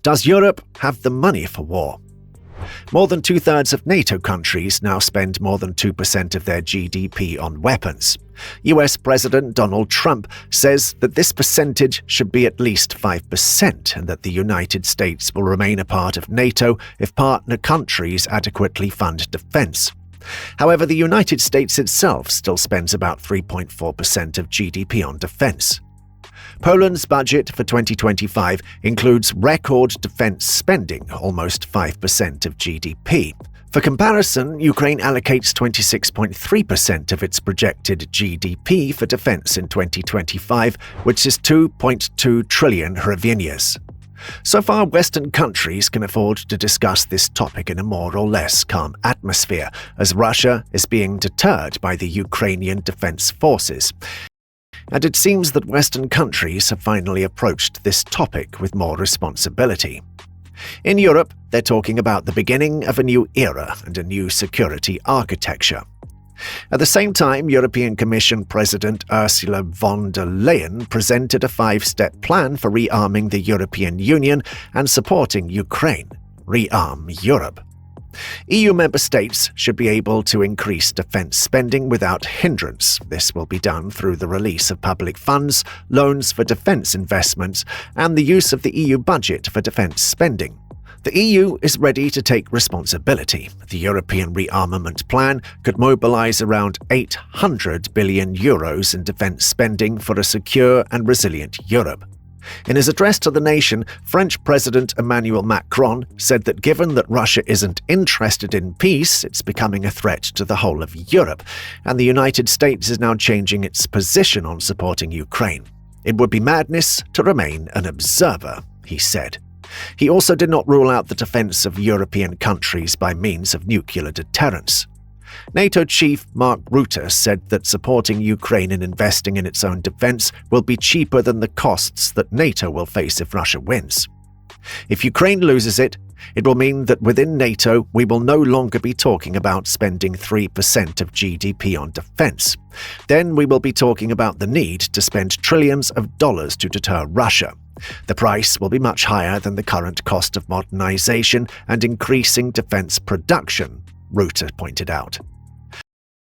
Does Europe have the money for war? More than two-thirds of NATO countries now spend more than 2% of their GDP on weapons. US President Donald Trump says that this percentage should be at least 5% and that the United States will remain a part of NATO if partner countries adequately fund defense. However, the United States itself still spends about 3.4% of GDP on defense. Poland's budget for 2025 includes record defense spending, almost 5% of GDP. For comparison, Ukraine allocates 26.3% of its projected GDP for defense in 2025, which is 2.2 trillion hryvnias. So far, Western countries can afford to discuss this topic in a more or less calm atmosphere, as Russia is being deterred by the Ukrainian defense forces. And it seems that Western countries have finally approached this topic with more responsibility. In Europe, they're talking about the beginning of a new era and a new security architecture. At the same time, European Commission President Ursula von der Leyen presented a 5-step plan for rearming the European Union and supporting Ukraine. Rearm Europe. EU member states should be able to increase defense spending without hindrance. This will be done through the release of public funds, loans for defense investments, and the use of the EU budget for defense spending. The EU is ready to take responsibility. The European rearmament plan could mobilize around 800 billion euros in defense spending for a secure and resilient Europe. In his address to the nation, French President Emmanuel Macron said that given that Russia isn't interested in peace, it's becoming a threat to the whole of Europe, and the United States is now changing its position on supporting Ukraine. It would be madness to remain an observer, he said. He also did not rule out the defense of European countries by means of nuclear deterrence. NATO chief Mark Rutte said that supporting Ukraine and investing in its own defense will be cheaper than the costs that NATO will face if Russia wins. If Ukraine loses it, it will mean that within NATO we will no longer be talking about spending 3% of GDP on defense. Then we will be talking about the need to spend trillions of dollars to deter Russia. The price will be much higher than the current cost of modernization and increasing defense production, Rutte pointed out.